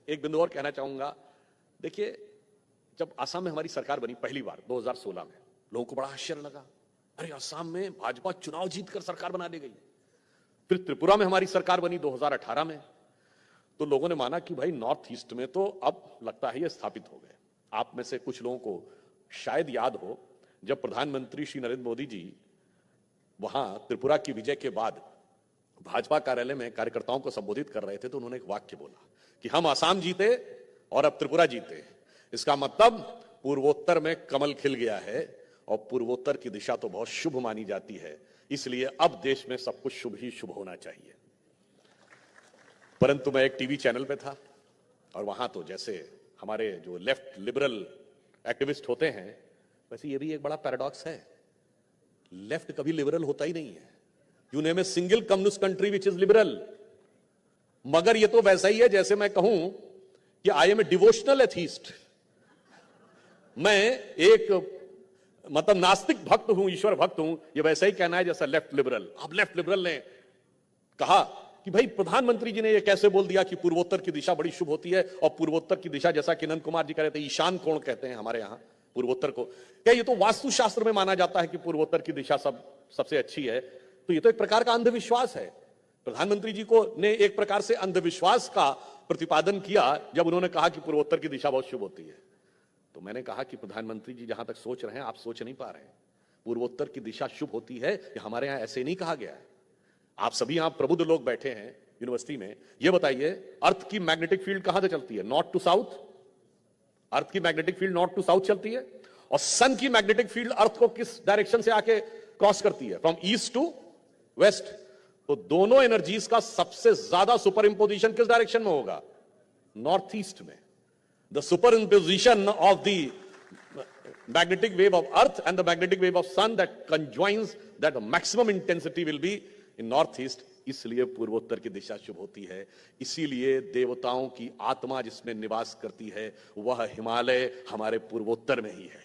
एक बिंदु और कहना चाहूंगा। देखिए, जब असम में हमारी सरकार बनी पहली बार 2016 में, लोगों को बड़ा आश्चर्य लगा, अरे असम में भाजपा चुनाव जीतकर सरकार बना दे गई। फिर त्रिपुरा में हमारी सरकार बनी 2018 में, तो लोगों ने माना कि भाई नॉर्थ ईस्ट में तो अब लगता है ये स्थापित हो गए। आप में से कुछ लोगों को शायद याद हो, जब प्रधानमंत्री श्री नरेंद्र मोदी जी वहां त्रिपुरा की विजय के बाद भाजपा कार्यालय में कार्यकर्ताओं को संबोधित कर रहे थे, तो उन्होंने एक वाक्य बोला कि हम असम जीते और अब त्रिपुरा जीते। इसका मतलब पूर्वोत्तर में कमल खिल गया है और पूर्वोत्तर की दिशा तो बहुत शुभ मानी जाती है, इसलिए अब देश में सब कुछ शुभ ही शुभ होना चाहिए। परंतु मैं एक टीवी चैनल पे था और वहां तो जैसे हमारे जो लेफ्ट लिबरल एक्टिविस्ट होते हैं, वैसे ये भी एक बड़ा पैराडॉक्स है। लेफ्ट कभी लिबरल होता ही नहीं है। You name a single communist country which is liberal, मगर ये तो वैसा ही है जैसे मैं कहूं कि I am a devotional atheist. मैं एक मतलब नास्तिक भक्त हूं, ईश्वर भक्त हूं, ये वैसा ही कहना है जैसा लेफ्ट लिबरल। अब लेफ्ट लिबरल ने कहा कि भाई प्रधानमंत्री जी ने ये कैसे बोल दिया कि पूर्वोत्तर की दिशा बड़ी शुभ होती है, और पूर्वोत्तर की दिशा जैसा कि नंद कुमार जी कह रहे थे, ईशान कोण कहते हैं हमारे यहां पूर्वोत्तर को। क्या ये तो वास्तुशास्त्र में माना जाता है कि पूर्वोत्तर की दिशा सबसे अच्छी है, तो ये तो एक प्रकार का अंधविश्वास है। प्रधानमंत्री जी को ने एक प्रकार से अंधविश्वास का प्रतिपादन किया जब उन्होंने कहा कि पूर्वोत्तर की दिशा बहुत शुभ होती है। तो मैंने कहा कि प्रधानमंत्री जी जहां तक सोच रहे हैं, आप सोच नहीं पा रहे हैं। पूर्वोत्तर की दिशा शुभ होती है, ये हमारे यहां ऐसे नहीं कहा गया है। आप सभी यहां प्रबुद्ध लोग बैठे हैं यूनिवर्सिटी में, ये बताइए अर्थ की मैग्नेटिक फील्ड कहां से चलती है? North to south. अर्थ की magnetic field north to south चलती है, और सन की मैग्नेटिक फील्ड अर्थ को किस डायरेक्शन से आके क्रॉस करती है? From east to west. तो दोनों एनर्जीज का सबसे ज्यादा सुपर इंपोजिशन किस डायरेक्शन में होगा? नॉर्थ ईस्ट में। The super imposition of the magnetic wave of earth and the magnetic wave of sun that conjoins, that maximum intensity will be in northeast। इसलिए पूर्वोत्तर की दिशा शुभ होती है। इसीलिए देवताओं की आत्मा जिसमें निवास करती है वह हिमालय हमारे पूर्वोत्तर में ही है।